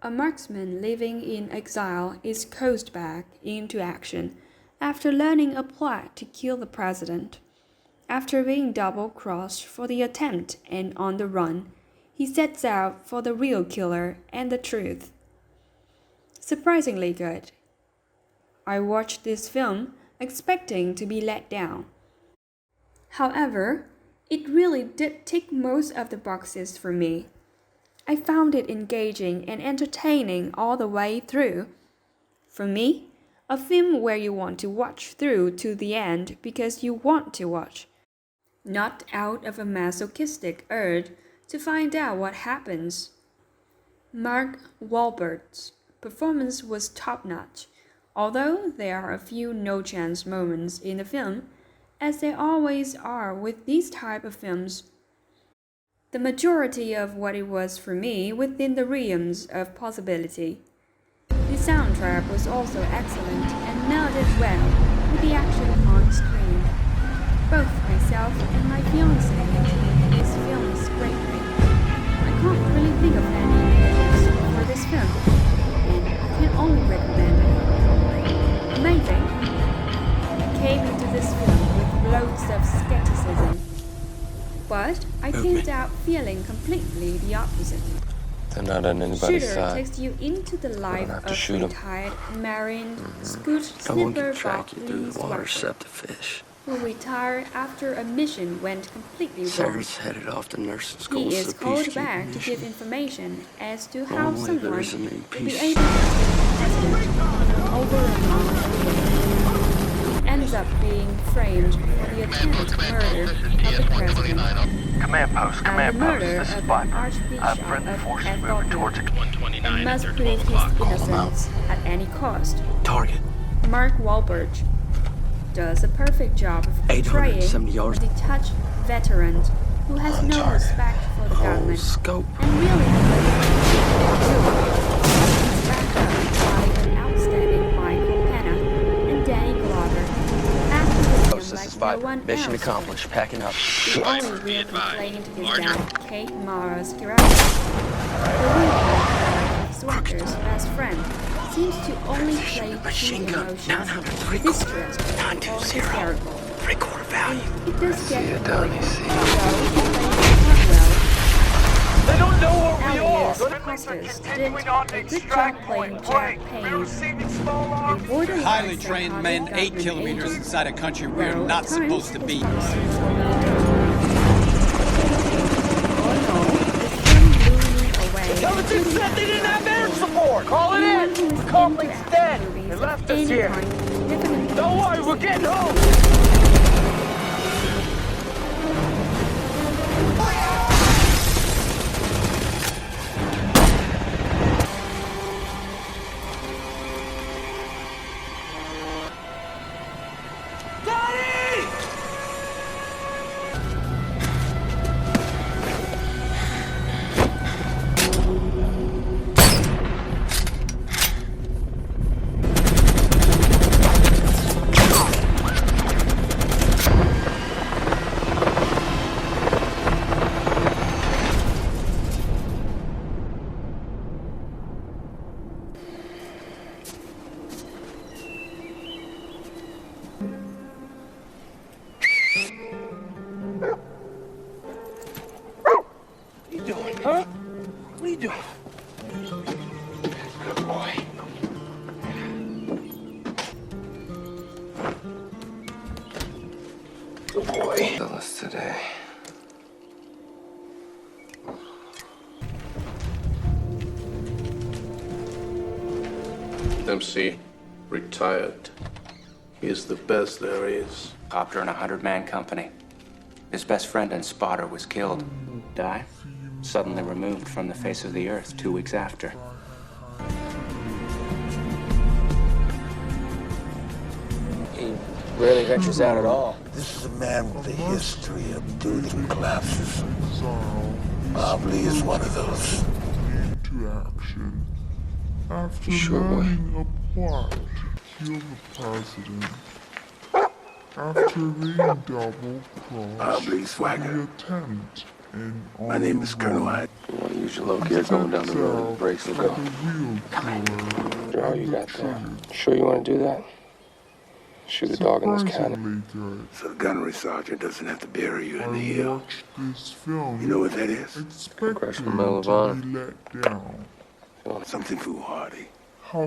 A marksman living in exile is coaxed back into action after learning a plot to kill the president. After being double-crossed for the attempt and on the run, he sets out for the real killer and the truth. Surprisingly good. I watched this film expecting to be let down. However, it really did tick most of the boxes for me. I found it engaging and entertaining all the way through. For me, a film where you want to watch through to the end because you want to watch, not out of a masochistic urge to find out what happens. Mark Wahlberg's performance was top-notch, although there are a few no-chance moments in the film, as there always are with these type of films. The majority of what it was for me within the realms of possibility. The soundtrack was also excellent and melded well with the action on screen. Both myself and my fiancé enjoyed this film's greatly. I can't really think of any negatives for this film, and I can only recommend it. Amazing! I came into this film with loads of skepticism, but I came out feeling completely the opposite. They're not on anybody's Shooter side. takes you into the life of retired Marine Scoot Snipper Bob Lee's who retired after a mission went completely wrong. Sarah's headed off to nursing school. He is called back to give information as to how someone will be able to stay president over and on. He ends up being framed for the attempted murder of the president. Command post, and the murder This is of an Wahlberg. Archbishop Bring the of forces moving Ethiopia, towards it. and must prove his innocence at any cost. Target. Mark Wahlberg does a perfect job of portraying 870 a yards. detached veteran who has no respect for the government Scope. and really he's backed up by an outstanding Michael Peña and Danny Glover. After This is like five. no one Mission else accomplished. Packing up. the only real complaint is that Kate Mara's character, the real Swagger's best friend, seems to only play two emotions, distressed or hysterical. Three-quarter value. It does get it, boring, Donnie, see it. although he plays it well. They don't know where we are. Alias Costas did a good job playing Jack Payne. The borderline Highly trained men 8 kilometers inside a country we are not supposed to be. Intelligence said they didn't have air support. Call it in. The conflict's dead. They left us here. Don't worry, we're getting home. Huh? What are you doing? Good boy. Good boy. Tell us today. MC retired. He is the best there is. Copter in a 100-man company. His best friend and spotter was killed. Die? Suddenly removed from the face of the earth 2 weeks after. He rarely ventures out at all. This is a man with a history of building collapses. Bob Lee is one of those. To action after Sure, boy. learning a plot to kill the president. After being double-crossed Bob Lee for Swagger. the attempt My name is Colonel Hyde. You want to use your low gear going down the road? Brakes will go. Draw you got there. Sure you want to do that? Shoot a dog in this county. So the gunnery sergeant doesn't have to bury you in the hill. You know what that is? Congressional Medal of Honor. Something foolhardy.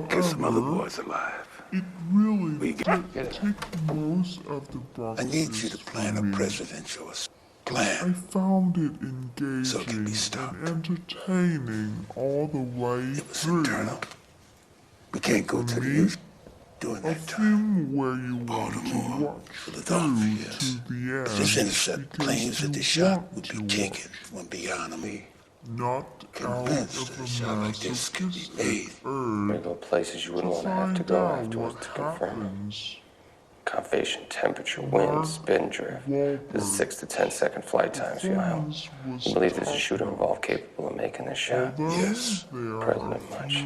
Get some other boys alive. It really We did get take most of the boxes. I need you to plan a presidential I plan. found it engaging So it can be stopped. and entertaining all the way It was through. internal. We can't go to the usual during A that time. film where you want to Baltimore, watch Philadelphia. through to the end. But this intercept because claims that you the shot want would be to taken from beyond me. not out Convinced of that a a shot like this could be made. masochistic We're urge go places you wouldn't to want to have to find go out afterwards what to confirm. happens. Confirmation, temperature, wind, spin drift. This is 6 to 10 second flight times for y'all. We believe there's a shooter involved capable of making this shot. Yes. President much.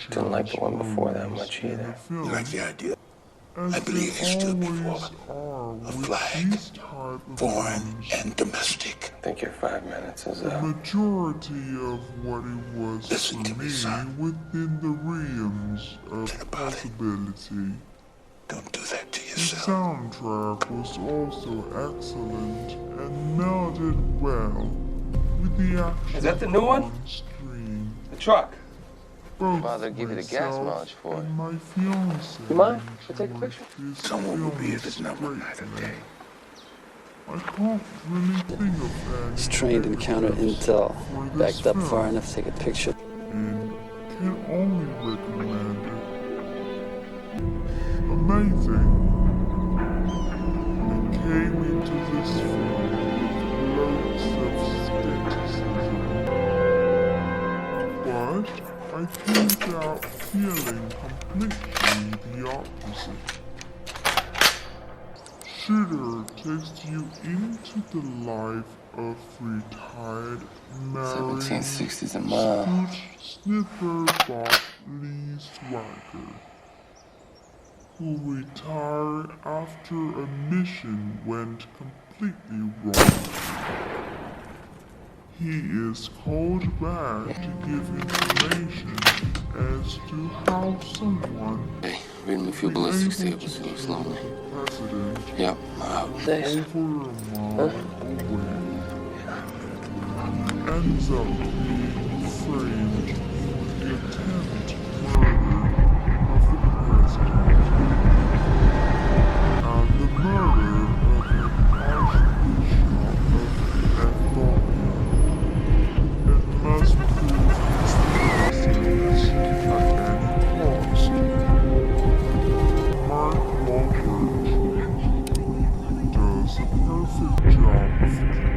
Didn't like the one before that much either. You like the idea? I believe there stood before a flag, foreign and domestic. I think your 5 minutes is The up. majority of what it was Listen for to me, me son. within the realms of Think about it. possibility. Don't do that to The yourself. soundtrack was also excellent and melded well with the action Is that the new one? on screen. The truck. Both Father, give you the gas myself mileage for it. and my fiancée You mind if I take a picture? enjoyed this Someone will be at film this number night or greatly. day. I can't really think of any He's trained in counter intel, backed up far enough to take a picture. and can only recommend it. Amazing. I came into this film with loads of skepticism, but I came out feeling completely the opposite. Shooter takes you into the life of retired married 1760's a mile. sniffer Bob Lee Swagger, who retired after a mission went completely wrong. He is called back to give information as to how someone Hey, read me a few ballistics tables so you slow me. president Yep, I'm out. over a mile away ends up being framed for the attempt murder of the president and the murder of an archbishop of Ethiopia. It must prove his innocence at any cost. Mark Wahlberg does a perfect job of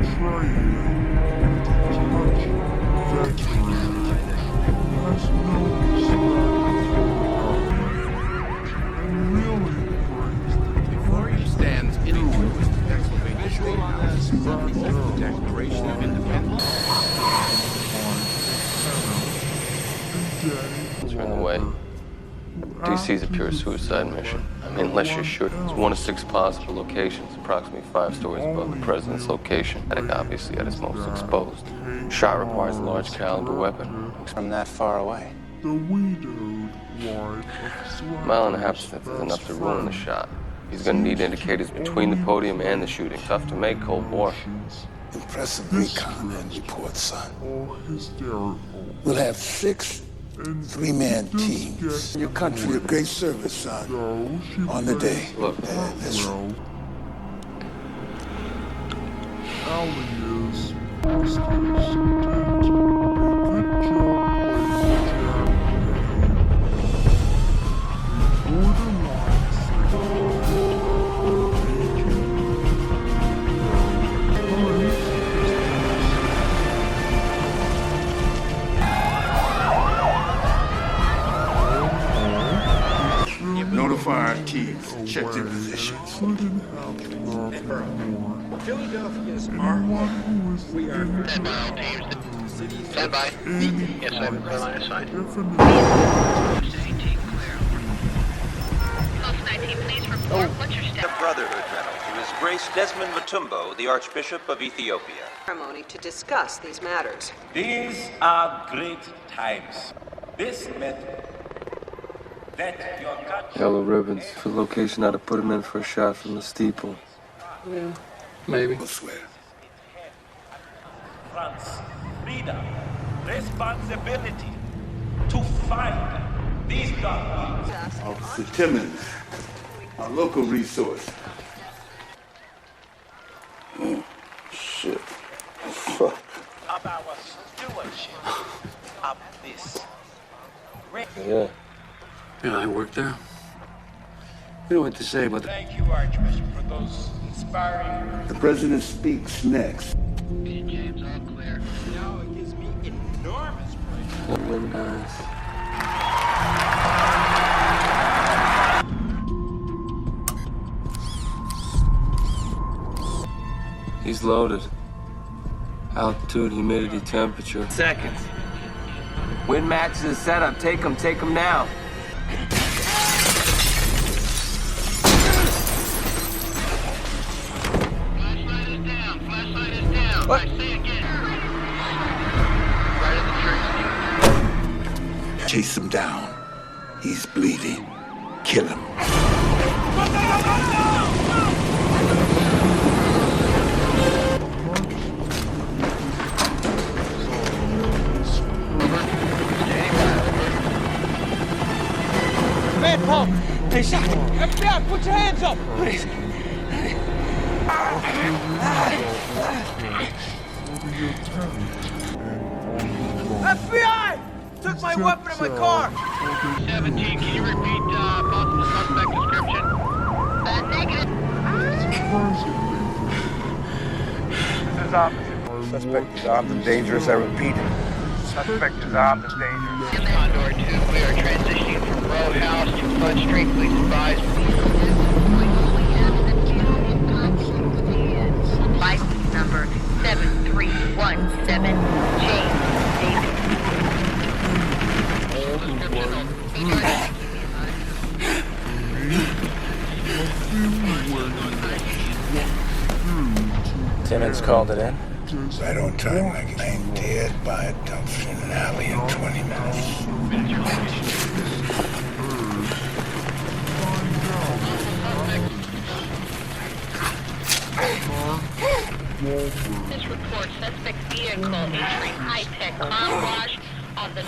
portraying the touch veteran who has no respect and really brings the Before you stands getting to the Pennsylvania State House, the Declaration of Independence. Turn away. DC's a pure suicide mission. I mean, unless you're shooting. It's 1 of 6 possible locations, approximately 5 stories above the president's location. Attic obviously at its most exposed. Shot requires a large caliber weapon. From that far away. The widowed wife of Swagger's Mile and a half distance is enough to ruin the shot. He's gonna need indicators between the podium and the shooting. Tough to make, Cold War. Impressive recon and report, son. All hysterical. We'll have 6 And 3-man just teams. get Your country a great service, son. so she On the day. plays Look. That's well. Allie is hostage intent. A good job playing champagne. A borderline psychotic Notify our teams. Check their positions. couldn't have loved more. Philadelphia's Anyone who is We are interested Stand by. Yes, I have a clear line of sight. definitely Post 19, please report. The Brotherhood Medal to His Grace Desmond Matumbo, the Archbishop of Ethiopia. Ceremony to discuss these matters. These are great times. This meant that your country... Yellow ribbons for the location how to put him in for a shot from the steeple. Yeah, maybe. I swear. France, freedom, responsibility to find these dark ones. Officer Timmons, our local resource. Shit. Fuck. Of our stewardship of this. Yeah. Yeah, I worked there. You know what to say about that. Thank you, Archbishop, for those inspiring words. The president speaks next. James, all clear. Now it gives me enormous pleasure. Really nice. He's loaded. Altitude, humidity, temperature. Seconds. Wind matches the setup. Take him now. Flashlight is down. What? I say again. Right at the church. Chase him down. He's bleeding. Kill him. Man, Paul! Hey, shot! FBI, put your hands up! Please! FBI! Took my weapon in my car! 17, can you repeat possible suspect description? Negative. This is officer. Suspect is armed and dangerous, I repeat. Suspect is armed and dangerous. Condor 2, we are transitioning from Roadhouse to Flood Street. Please advise. License number 7317, James David. Timmons called it in. Right on time, like laying dead by a dumpster in an alley in 20 minutes. This report suspect vehicle entering high-tech car wash on the...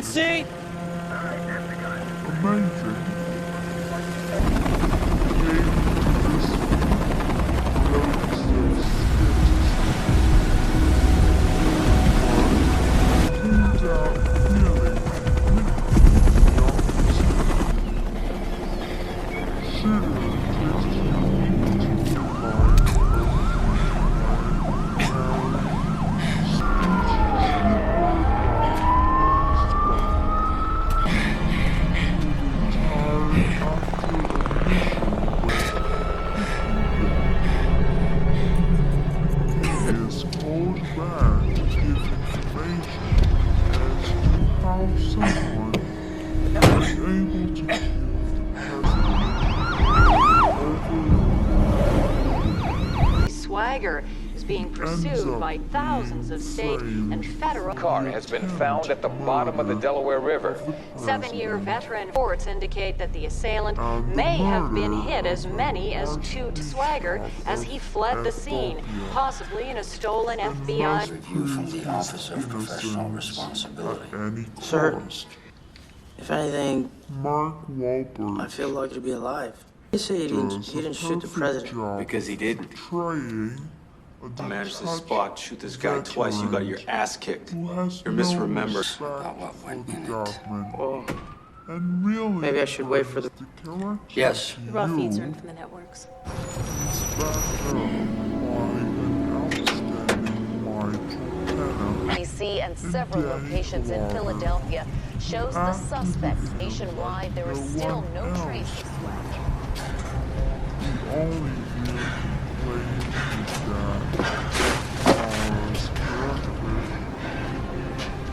See? Amazing. Swagger is being pursued by thousands of state and federal... Car has been found at the bottom of the Delaware River. 7-year veteran reports indicate that the assailant may have been hit as many as 2 to Swagger as he fled the scene, possibly in a stolen FBI... Review from the Office of Professional Responsibility. Sir, If anything, Mark Wahlberg I feel lucky to be alive. You say he didn't shoot the president. Because he didn't. portraying a Managed to spot, shoot this guy twice, you got your ass kicked. You're misremembered about what went in it. Well, And really, maybe I should wait for the killer Yes. Raw feeds are in from the networks. is backed up by an outstanding Mitra. DC and several locations in Philadelphia shows the suspect. Nationwide, there is still no trace of Swagger. The only real playing is that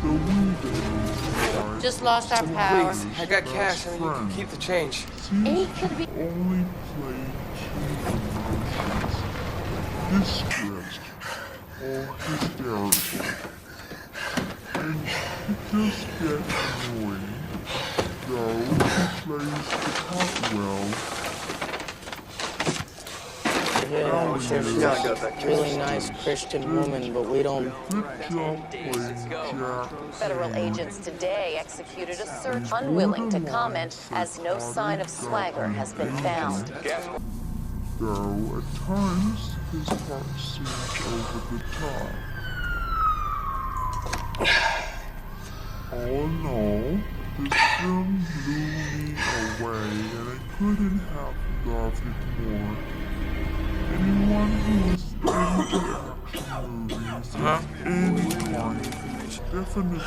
the widows Just lost our power. Please, I got cash. I mean, you can keep the change. only play human emotions, distressed or hysterical. And it just gets annoying, though he plays the part well. Yeah, she's really nice Christian woman, but we don't. Good job playing Jack. Federal agents today executed a search, unwilling to comment as no sign of Swagger has been found. Though at times his heart seems over the top. All in all, this film blew me away and I couldn't have loved it more. Anyone who is into action movies of any kind definitely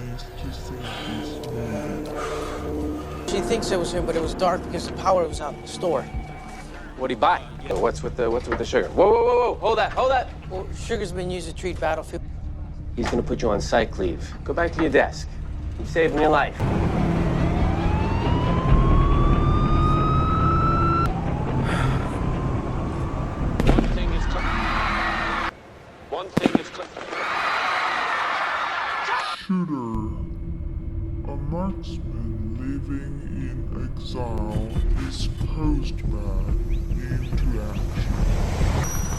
needs to see this movie. She thinks it was him, but it was dark because the power was out in the store. What'd he buy? What's with the sugar? Whoa, whoa, whoa, whoa! Hold that, hold that! Well, sugar's been used to treat battlefield. He's gonna put you on psych leave. Go back to your desk. You saved me a life. Shooter, a marksman living in exile, is posed back into action.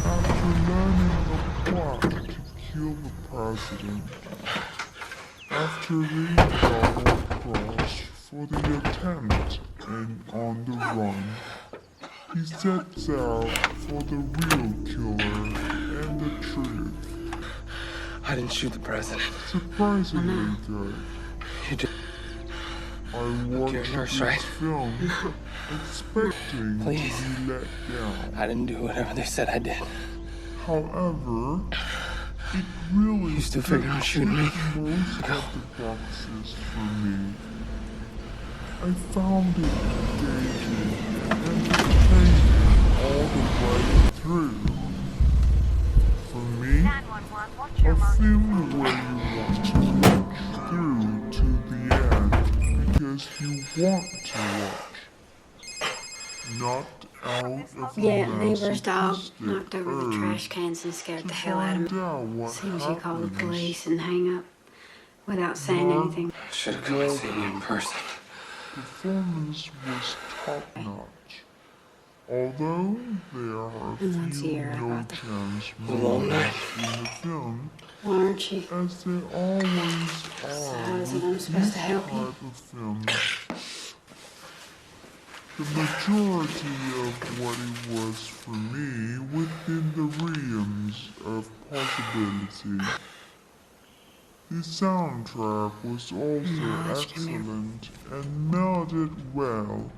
After learning a plot to kill the president, after being double-crossed for the attempt and on the run, he sets out for the real killer and the truth. I didn't shoot the president. Surprisingly good. You did. I watched You're a nurse, this right? film expecting Please. to be let down. I didn't do whatever they said I did. However, it really You still figuring on shooting me? ticked most of the boxes for me. I found it engaging and entertaining all the way through. For me, a film where you want to watch through to the end because you want to watch, not out of a Yeah, neighbor's dog masochistic knocked over the urge trash cans and scared the hell out of find out me. what Seems you call the happens. police and hang up without saying anything. Should have come and seen you in person. Performance was top-notch. Although there are And once a few year I no bought the chance long night. moments in the film, Why aren't you? as there always So are how is it I'm with supposed this to help you? type of film. The majority of what it was for me within the realms of possibility. The soundtrack was also excellent and melded well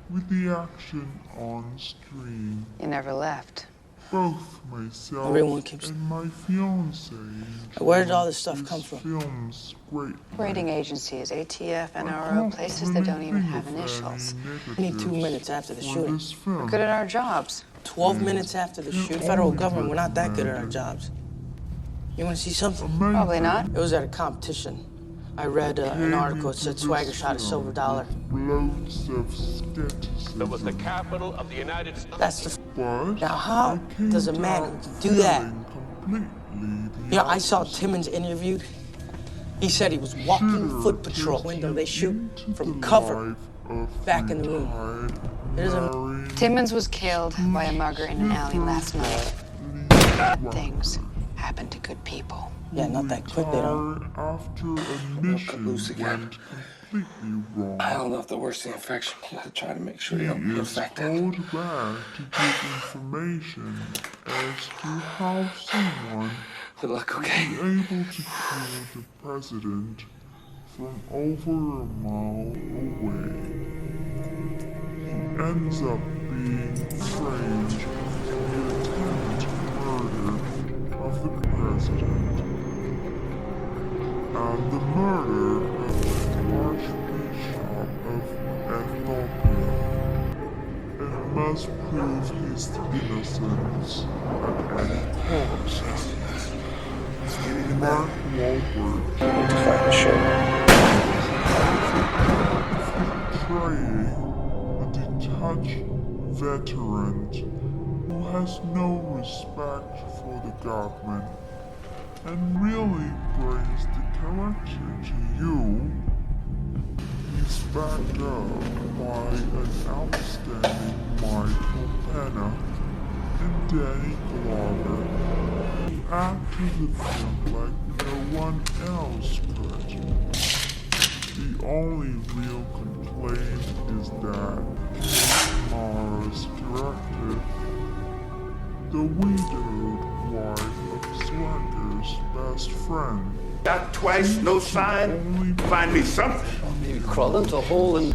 with the action on screen. You never left. Both myself Everyone keeps- and my fiancée Where did all this stuff come from? film's great. Rating agencies, ATF, NRO, places that don't even have initials. Only 2 minutes after the shooting. We're good at our jobs. 12 minutes after the shooting. Federal government, we're not that good at our jobs. You want to see something? Probably not. It was at a competition. I read an article that said Swagger shot a silver dollar. Loads of skepticism. It was the capital of the United States. That's the. But Now, how does a man who can do that? completely You know, I saw Timmons interviewed. He said he was walking foot patrol window. They shoot from cover back in the room. It doesn't. Timmons was killed by a mugger in an alley last night. Bad things happen to good people. Yeah, not that quick, they don't. after a mission went completely wrong. I don't know if the worst the infection. You gotta try to make sure you don't be He is infected. called back to give information as to how someone Good luck, okay? was able to kill the president from over a mile away. He ends up being framed for the attempted murder of the president and the murder of the Archbishop of Ethiopia, and must prove his innocence at any cost. Mark Wahlberg portraying a detached veteran who has no respect for the government and really brings the character to you. He's backed up by an outstanding Michael Peña and Danny Glover, who act in the film like no one else could. The only real complaint is that Mara's character, the widowed wife of Swagger's best friend, Shot twice, no sign. Find me something. Maybe crawl into a hole and...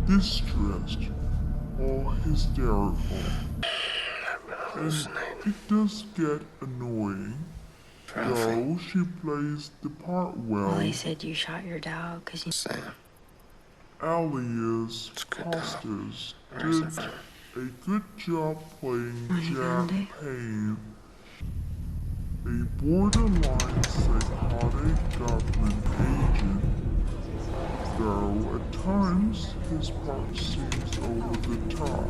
distressed or hysterical. And it does get annoying, though she plays the part well. Well, they said you shot your dog because you... Sam. Alias Costas did a good job playing Jack Payne, a borderline psychotic government agent, though at times his part seems over the top.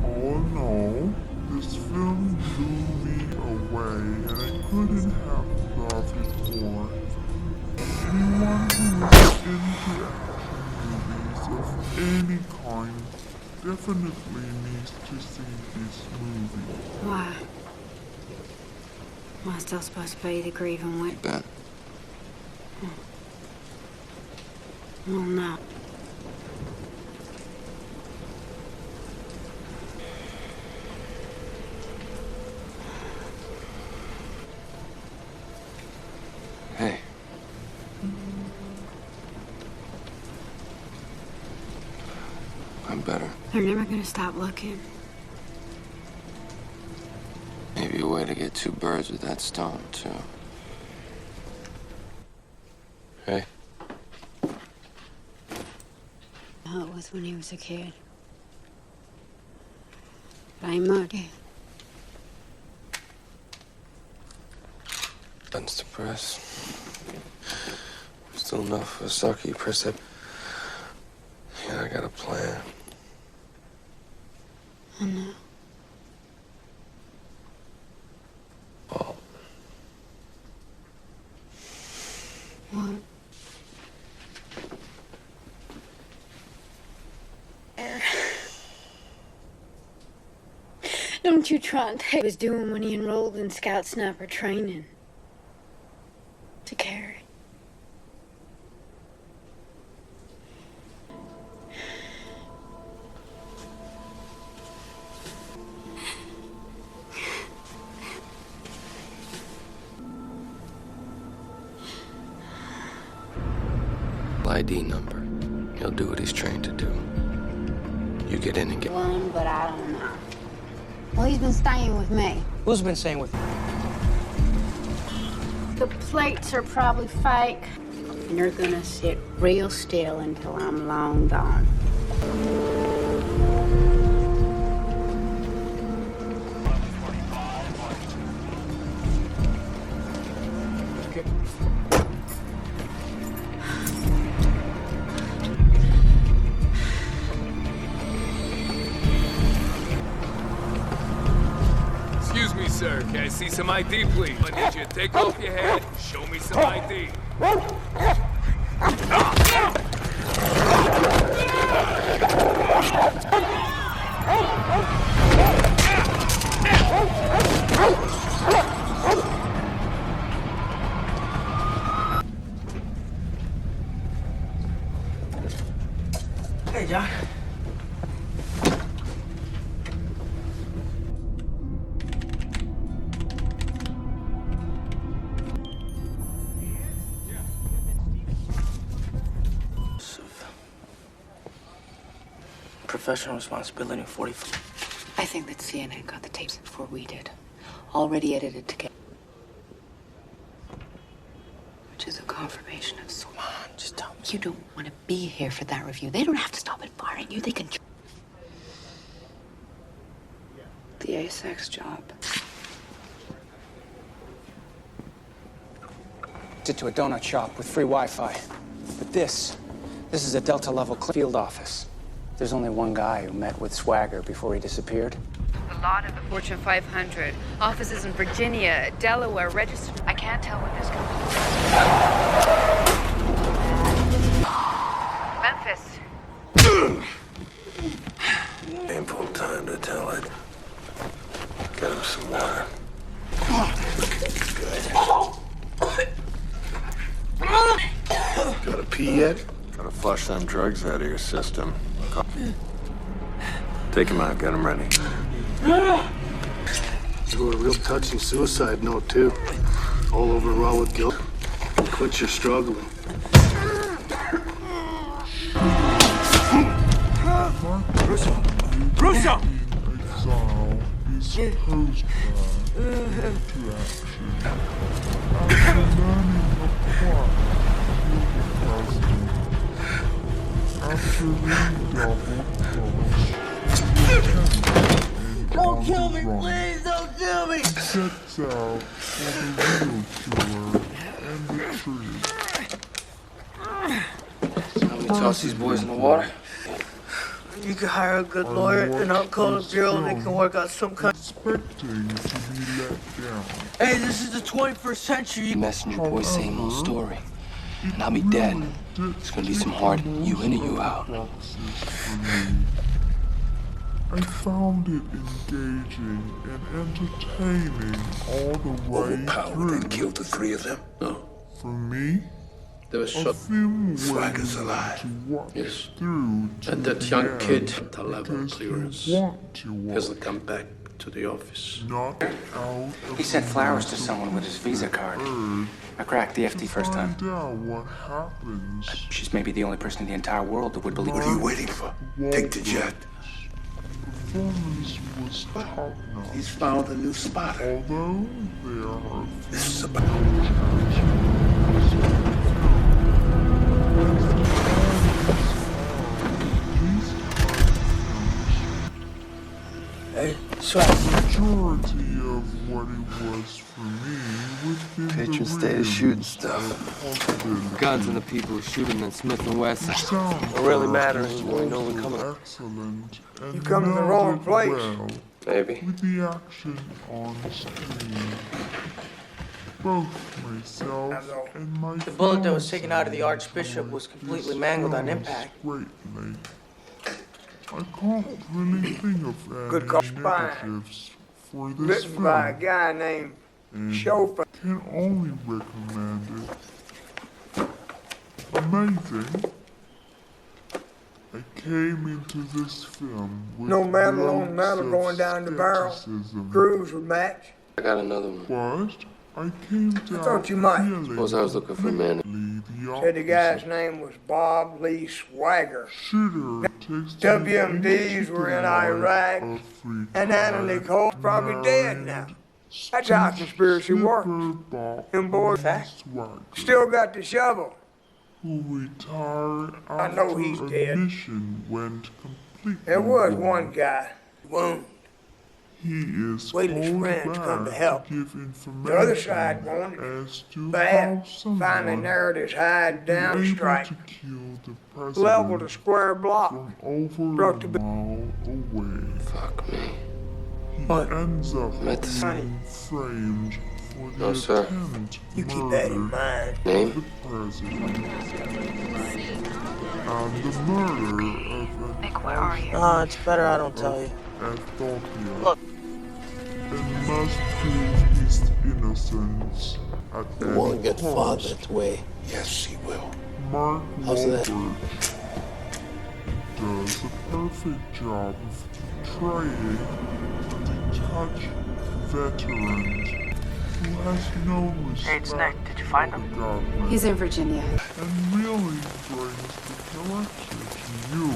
All in all, this film blew me away and I couldn't have loved it more. Anyone who is into action movies of any kind definitely needs to see this movie. Why? Am I still supposed to be the grieving witness? Ben. Well, no. Hey. I'm better. They're never gonna stop looking. Maybe a way to get two birds with that stone, too. Hey. How it was when he was a kid. But ain't much. Buttons to press. Still enough for a sucker. You press that. Yeah, I got a plan. I know. Oh. What? Don't you try and take what he was doing when he enrolled in Scout Sniper training. To carry. ID number. He'll do what he's trained to do. You get in and get... One, but I don't know. Well, he's been staying with me. Who's been staying with you? The plates are probably fake. And they're gonna sit real still until I'm long gone. Excuse me, sir. Can I see some ID, please? I need you to take off your head. Show me some ID. professional responsibility in 45. I think that CNN got the tapes before we did. Already edited together. Which is a confirmation of sorts. Come on, just tell me. You don't want to be here for that review. They don't have to stop at firing you. They can... The A-sex job. To a donut shop with free Wi-Fi. But this is a Delta-level field office. There's only one guy who met with Swagger before he disappeared. A lot of the Fortune 500. Offices in Virginia, Delaware, registered. I can't tell what this company. Memphis. Painful time to tell it. Get him some water. Gotta pee yet? Gotta flush them drugs out of your system. Take him out, get him ready. To a real touching suicide note, too. All over raw with guilt. Quit your struggling. Russo! Russo! Don't kill me, please! Don't kill me! Sets out for the real killer and the tree. Let me toss these boys in the water. You can hire a good lawyer, and I'll call the bureau and they can work out some kind. Expecting to be let down. Hey, this is the 21st century. Messenger boy, same old story. And I'll be dead. It's gonna be some hard you in and you out. I found it engaging and entertaining all the way Overpowered through. and killed the three of them? No. For me, There was a shot. film Swagger's way alive. to watch Yes. through to And that the young end, kid, the level because clearance, you want to watch, hasn't come back to the office. not out of He sent flowers to someone with his Visa card. I cracked the FD first time. find out what happens. She's maybe the only person in the entire world that would believe. What are you waiting for? Take the jet. Performance was top notch. He's found a new spotter. Although there are This is about Hey, Swagger. majority of what it was for me would be Patron the state is shooting stuff. Guns and the people who shoot them in Smith and West. What really matters is when we know we're coming. Excellent. And You come to the wrong melded place. well Maybe. with the action on screen. Both myself and my The bullet that was fiancé taken out of the Archbishop was completely mangled on impact. greatly. I can't really think of Good any call. negatives for this Written by a film, guy named and Chauffeur. can only recommend it. Amazing. I came into this film with No metal on loads metal of going down the barrel. skepticism. Grooves would match. I got another one. But I came down thought you might. feeling Suppose I was looking for a man. completely Said the guy's opposite. name was Bob Lee Swagger. Shooter takes the WMDs were in Iraq, of free and Anna time Nicole's probably dead now. That's how conspiracy works. Them boys Swagger, still got the shovel. who retired I know after he's a dead. mission went completely There was wrong. one guy wounded. He is Whaley's called friends come to back help. give information The other side wanted as to bad. how someone Finally narrowed his hide down able to strike. to kill the president Leveled a square block. from over Broke a the mile away. Fuck me. He What? ends up Met the being framed for the No, sir. attempt You keep that in murder mind. of Name? the president and the murder of Nick, where are you? It's better I don't tell you. Ethiopia. Look. And must prove his innocence at You any won't get far cost. that way. Yes, he will. Mark How's that? Wahlberg does a perfect job of portraying a detached veteran who has no respect Hey, it's Nick. Did you find him? for the government He's in Virginia. and really brings the character to you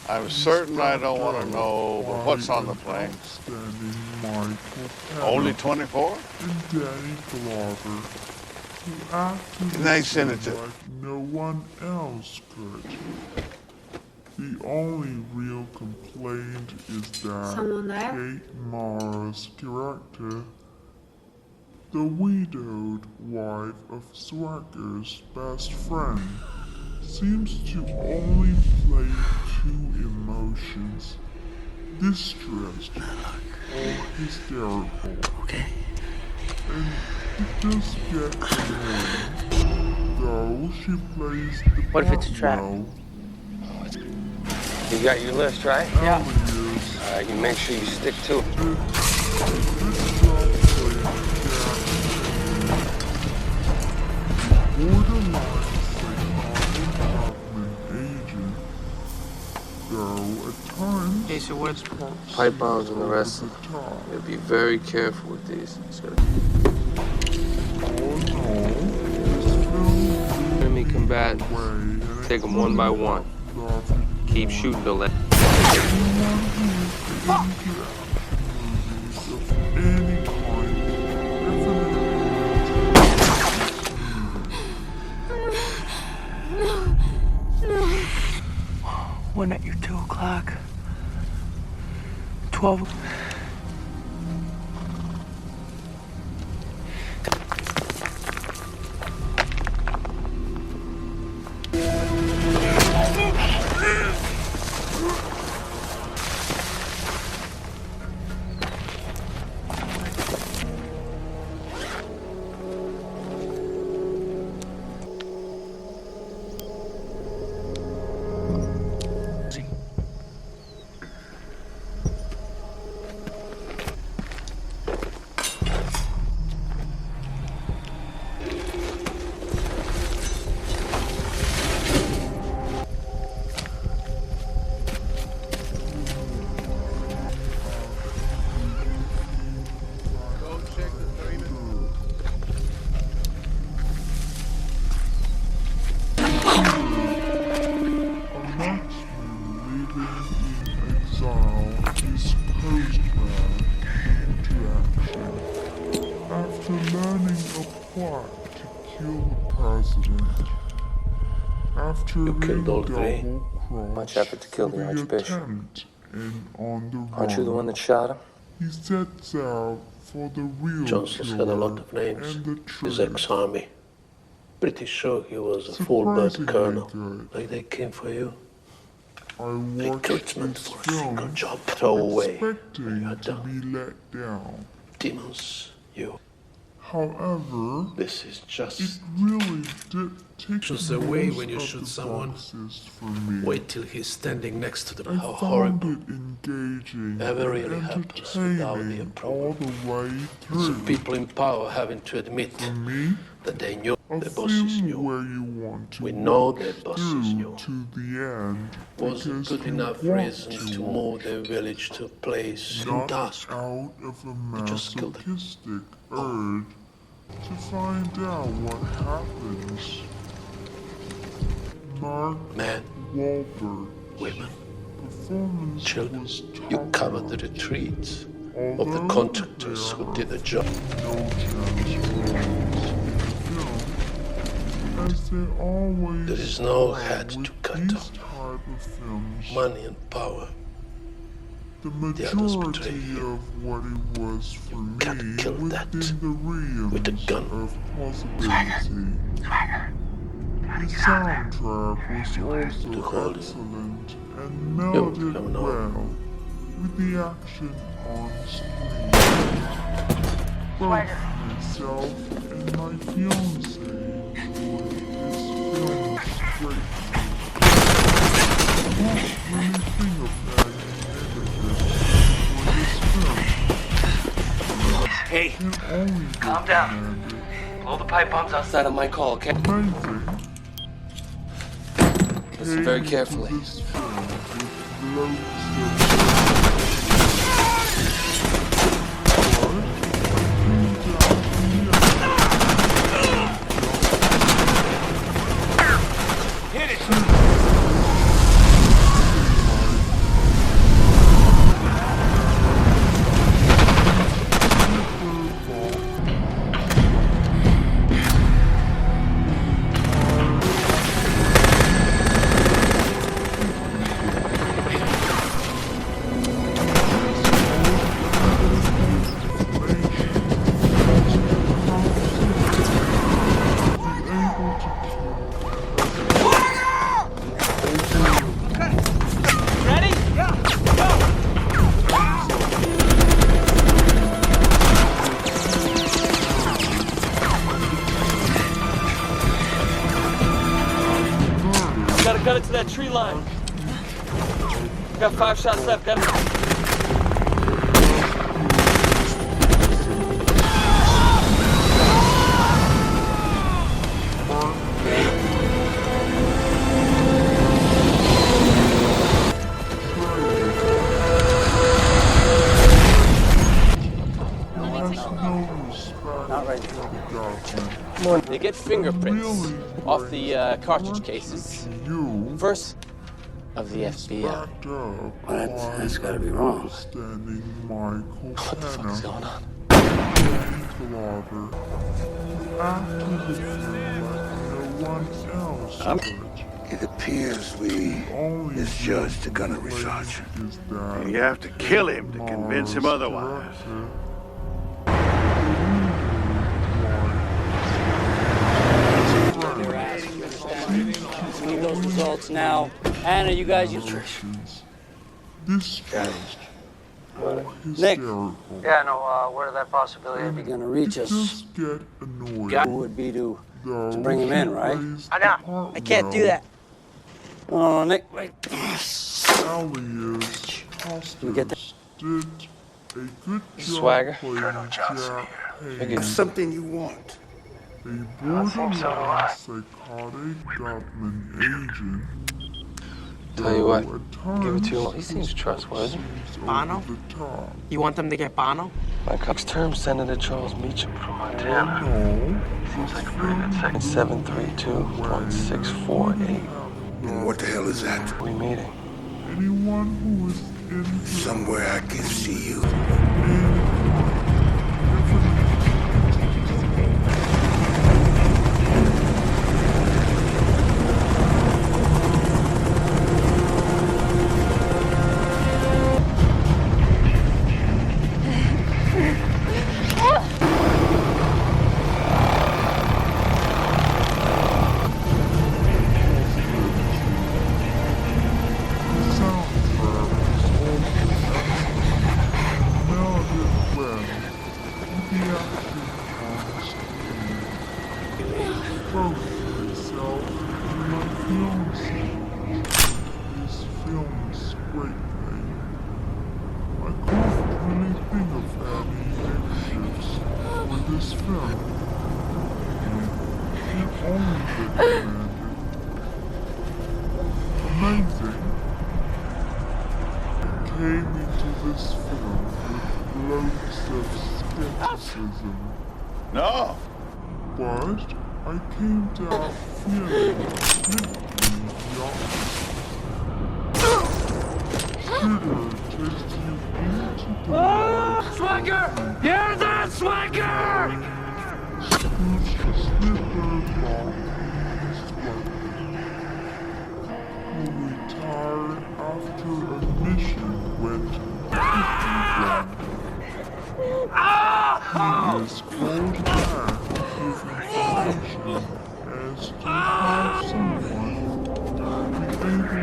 I'm certain I don't want to know, but what's on the plane? Only 24? And Danny Glover, who acted Nice senator. like no one else could. The only real complaint is that Someone there? Kate Mara's character, the widowed wife of Swagger's best friend, seems to only play two emotions, distressed or hysterical. Okay. And it does get annoying, though she plays the What if it's a trap? well. You got your list, right? Yeah. You make sure you stick to it. Okay, so what's Pipe bombs and the rest of them. You gotta be very careful with these. Enemy combatants. Take them one by one. Keep shooting till that. One at your 2 o'clock. 12. You killed all three. Much effort to kill the Archbishop. Aren't you the one that shot him? He sets out for the real Johnson's had a lot of names. He's ex-army. Pretty sure he was a full-blood colonel. Like they came for you. Recruitment for a single job. Throw away when you're done. Demons, you. However, this is just. It really did take Just away when you shoot someone. Wait till he's standing next to them. How horrible. Engaging Never really happens without the approval. Some people in power having to admit that they knew their bosses knew. We know their bosses knew. Wasn't good enough reason to move their village to a place in dusk. They just killed them. Urge to find out what happens. Mark Men, Wahlberg, women, children. You covered the retreats of the contractors who did the job. There is no head to cut off. Money and power. The majority of what it was for me kill that with a gun. Of possibility. The soundtrack was also excellent and melded well with the action on screen. Both myself and my fiancée enjoyed this film greatly. When you think of that, Hey, calm down. Blow the pipe bombs outside of my call, okay? Listen very carefully. Hit it! right to that tree line. Got 5 shots left. Got Not right now. They get fingerprints off the cartridge cases. First of the FBI. That's gotta be wrong. What the fuck is going on? It appears we misjudged the gunner research. You have to kill him to convince him otherwise. We need those results now. Anna, you guys use This Nick. Yeah, no, where did that possibility You're gonna reach us. just get annoyed. Guy would be to bring him in, right? I can't do that. Oh, Nick, wait. Alias We get that. did a good job Swagger. playing Jack It's something you want. a borderline psychotic government agent. Tell you what, At give it to him. times He seems trustworthy. Bono? over the top. You want them to get Bono? My next term, Senator Charles Meacham from Montana. No, Seems like a pretty good second. 732.648. And what the hell is that? We meeting. anyone who is in Somewhere I can see you. Amazing. I came into this film with loads of skepticism. No. But I came down feeling completely young. Sugar takes you into the light. Swagger! Hear that, Swagger! Who's the slipper bomb? Who retired after a mission went wrong. He is called back with information as to how someone will be able to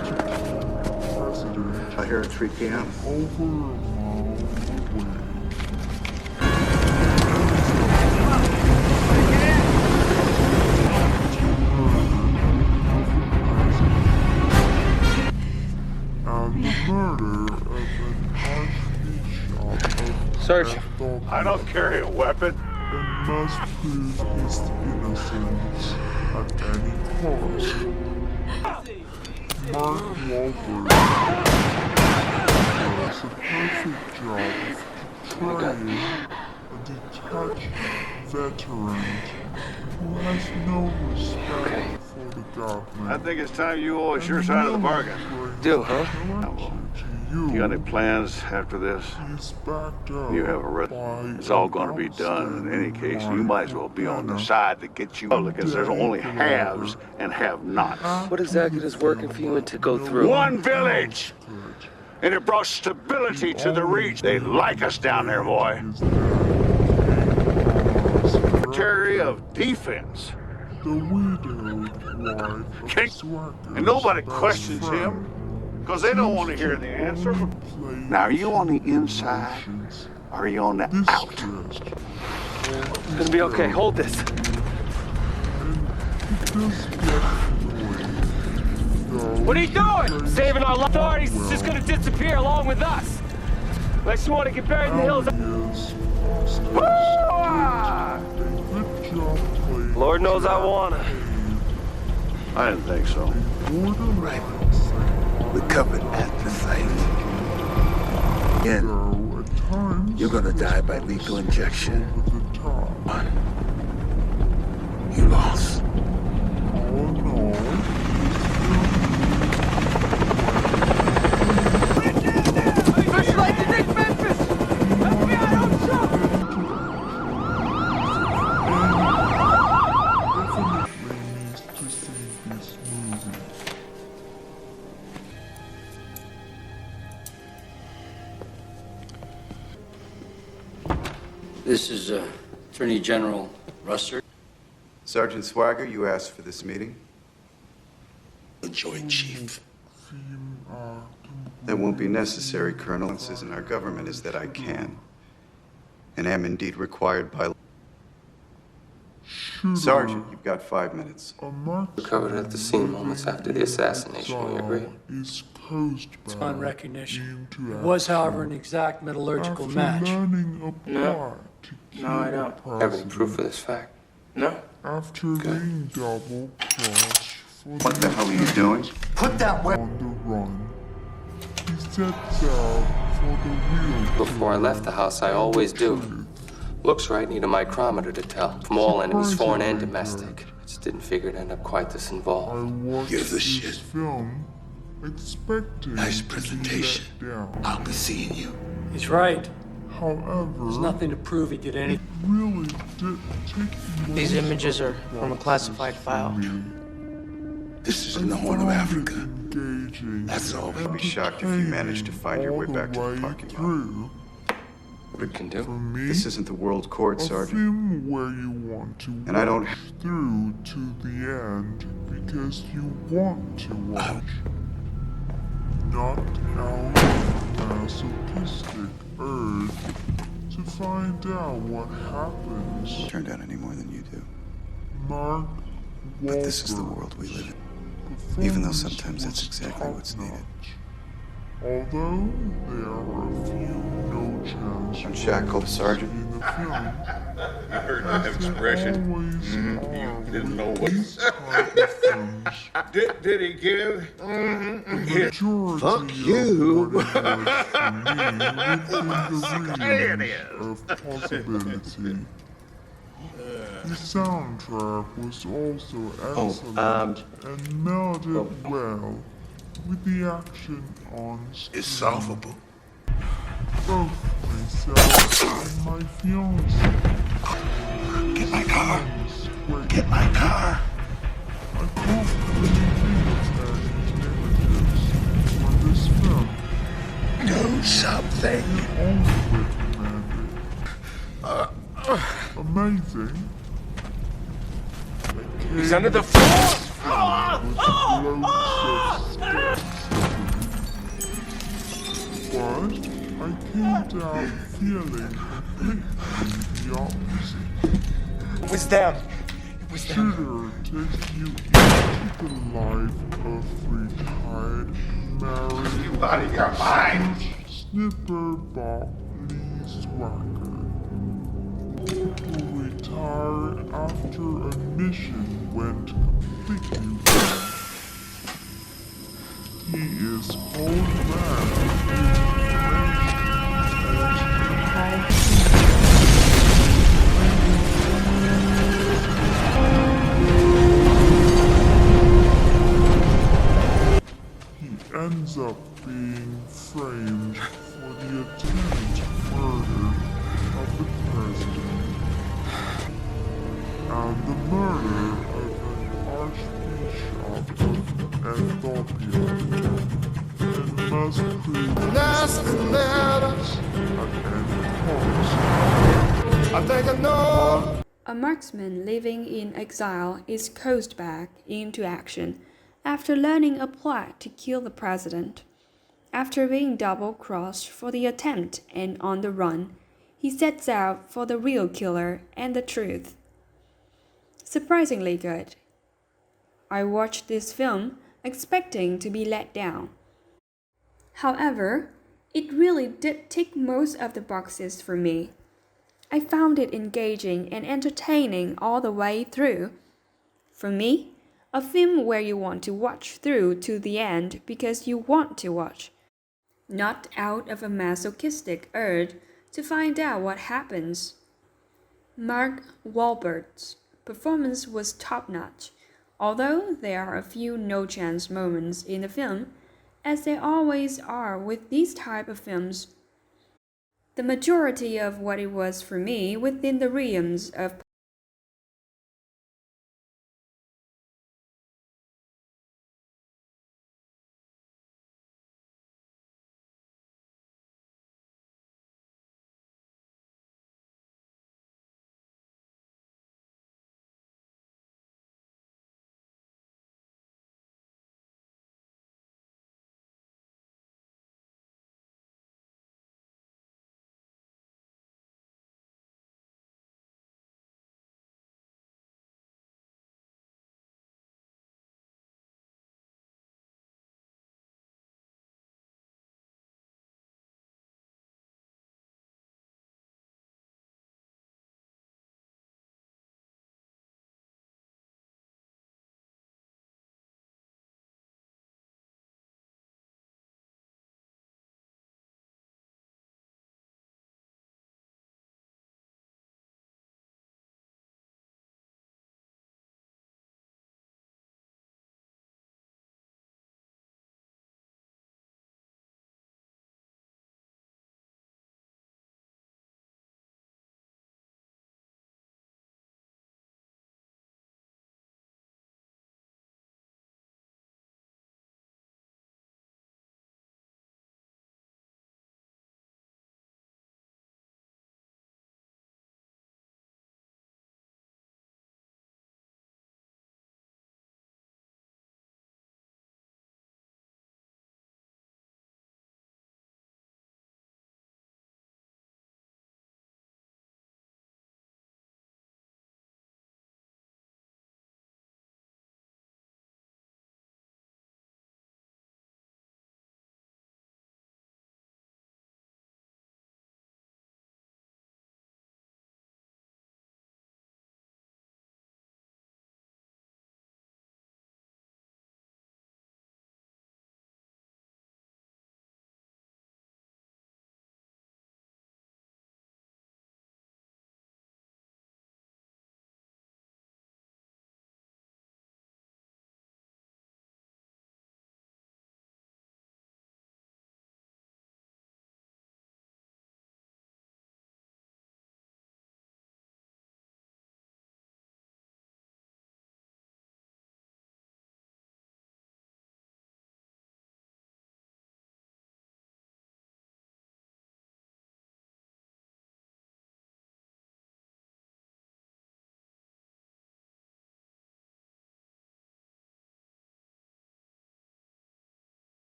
kill the president I hear at 3 p.m. over a mile away. And the murder of an archbishop Search. I don't carry a weapon. and must prove his innocence at any cost. Mark Wahlberg does a perfect job of portraying a detached veteran who has no respect for the government. I think it's time you owe us your side of the bargain. Do, huh? You got any plans after this? He's backed up You have a red. It's all going to be done in any case. You might as well be on the side that gets you public, because there's only haves and have-nots. What exactly is working for you and to go through? One village! And it brought stability to the reach. They like us down there, boy. Secretary of Defense. the widowed wife of Swagger's And nobody best questions friend. him, because they don't want to hear the answer. Now, are you on the inside, or are you on the out? It's gonna be okay. Hold this. What are you doing? Saving our authorities is just gonna disappear along with us. Unless you want to get buried in the hills. Lord knows I wanna. I didn't think so. Right. Recovered at the site. Again, you're gonna die by lethal injection. You lost. Fish like the Nick Memphis! FBI, don't shoot! This is Attorney General Ruster. Sergeant Swagger, you asked for this meeting. The Joint Chief. That won't be necessary, Colonel. This in our government is that I can, and am indeed required by law. Sergeant, you've got 5 minutes. Recovered at the scene moments after the assassination, we agree? It's on recognition. It was, however, an exact metallurgical match. No. No, I don't. Have any proof of this fact? No. After being double crossed What the hell are you doing? Put that weapon on the run, he sets out for the real. Before I left the house, I always do. Looks right, need a micrometer to tell. From all enemies, foreign and domestic. I just didn't figure it'd end up quite this involved. Give the shit. Film, expecting nice presentation. I'll be seeing you. He's right. However, there's nothing to prove he did anything. Really did take These images are from a classified file. This is in the Horn of Africa. That's all. I'd be shocked if you managed to find your way back to the parking lot. What it can do? This isn't the world court, Sergeant. Film where you want to and I don't through to the end because you want to watch. Not out of masochistic urge to find out what happens. Turned out any more than you do. Mark Wahlberg. But this is the world we live in. Even though sometimes that's exactly what's needed. Although there are a few no chance unshackled, Sergeant. in the film, I heard that expression. You didn't know what. Did he give? Fuck you. Of possibility. The soundtrack was also excellent and melded well with the action on screen. It's solvable. Both myself and my fiancée. Get my car. Get my car. I can't believe any images for this film. Do something. Amazing. He's under the floor! But I came down feeling completely the opposite. It was them. It was them. Shooter takes you into the life of retired married. You out of your mind. Snipper Bob Lee Swagger, who retired after a mission went completely wrong. He is called He ends up being framed for the attempted murder of the president and the murder of an archbishop of Ethiopia, and must prove nasty letters I think I know. A marksman living in exile is coaxed back into action after learning a plot to kill the president. After being double-crossed for the attempt and on the run, he sets out for the real killer and the truth. Surprisingly good. I watched this film expecting to be let down. However, it really did tick most of the boxes for me. I found it engaging and entertaining all the way through. For me, a film where you want to watch through to the end because you want to watch, not out of a masochistic urge to find out what happens. Mark Wahlberg's performance was top-notch, although there are a few no-chance moments in the film, as there always are with these type of films. The majority of what it was for me within the realms of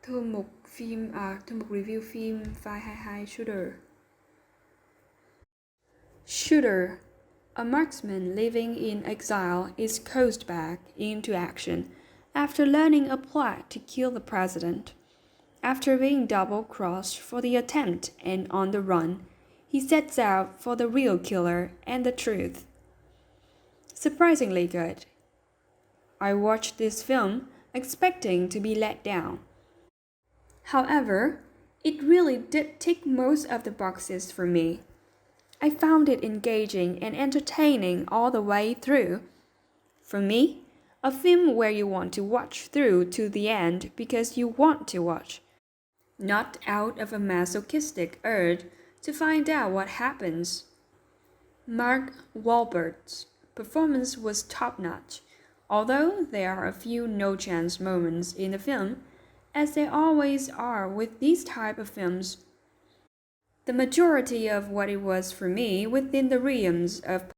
Thư mục review phim File 22 Shooter. Shooter, a marksman living in exile, is coaxed back into action after learning a plot to kill the president. After being double-crossed for the attempt and on the run, he sets out for the real killer and the truth. Surprisingly good. I watched this film expecting to be let down. However, it really did tick most of the boxes for me. I found it engaging and entertaining all the way through. For me, a film where you want to watch through to the end because you want to watch, not out of a masochistic urge to find out what happens. Mark Wahlberg's performance was top-notch, although there are a few no-chance moments in the film, as there always are with these type of films. The majority of what it was for me within the realms of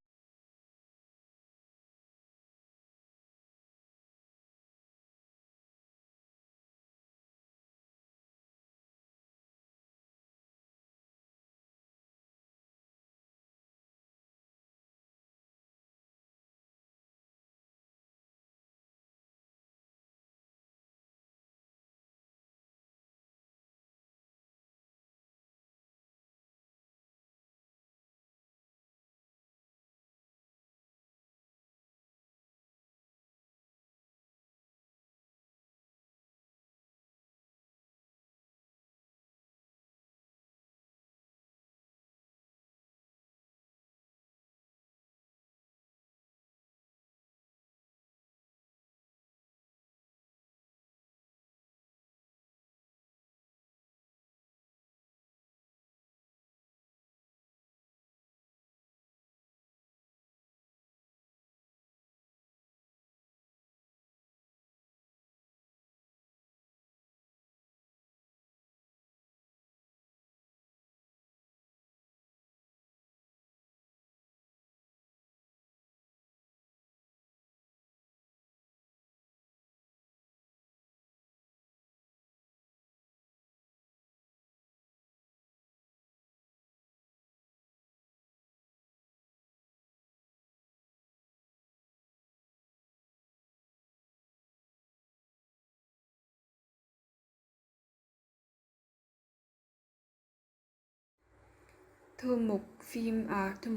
Thư mục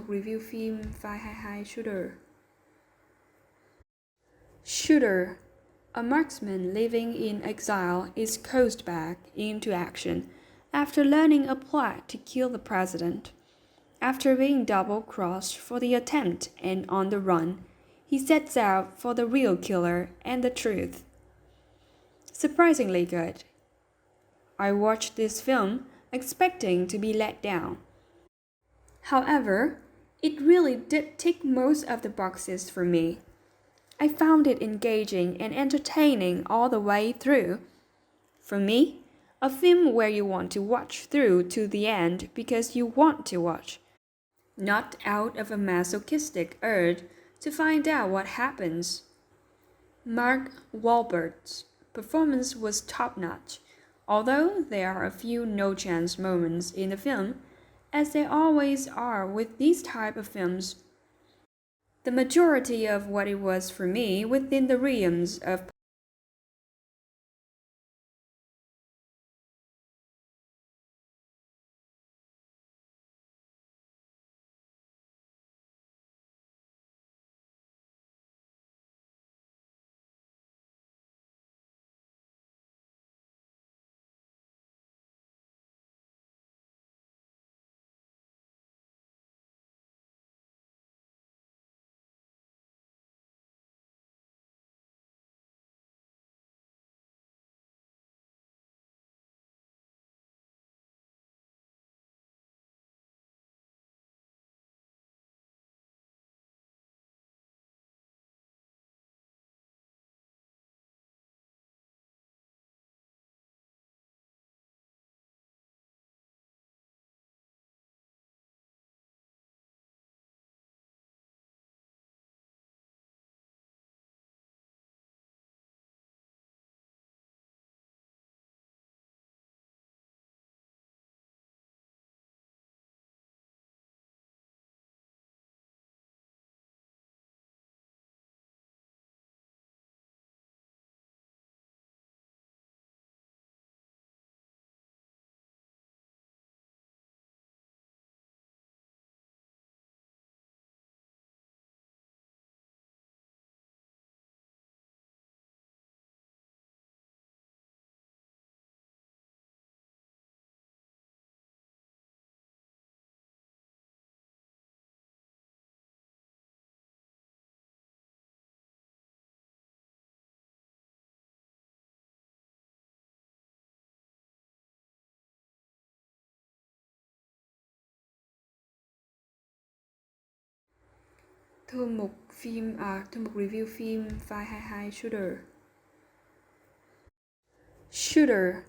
review phim File 22 Shooter. Shooter, a marksman living in exile, is coaxed back into action after learning a plot to kill the president. After being double-crossed for the attempt and on the run, he sets out for the real killer and the truth. Surprisingly good. I watched this film expecting to be let down. However, it really did tick most of the boxes for me. I found it engaging and entertaining all the way through. For me, a film where you want to watch through to the end because you want to watch, not out of a masochistic urge to find out what happens. Mark Wahlberg's performance was top-notch, although there are a few no-chance moments in the film, as there always are with these type of films. The majority of what it was for me within the realms of Thư mục review phim file 22 Shooter. Shooter,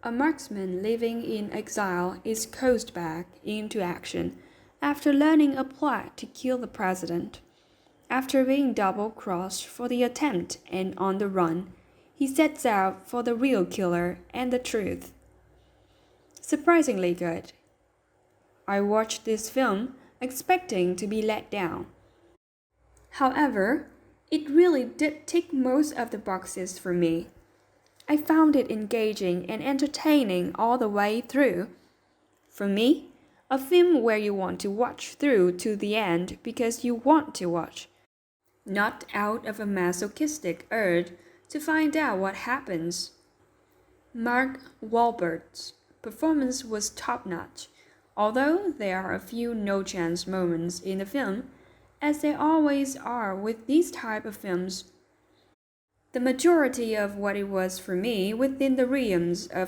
a marksman living in exile, is coaxed back into action after learning a plot to kill the president. After being double-crossed for the attempt and on the run, he sets out for the real killer and the truth. Surprisingly good. I watched this film expecting to be let down. However, it really did tick most of the boxes for me. I found it engaging and entertaining all the way through. For me, a film where you want to watch through to the end because you want to watch, not out of a masochistic urge to find out what happens. Mark Wahlberg's performance was top-notch, although there are a few no-chance moments in the film, as there always are with these type of films. The majority of what it was for me within the realms of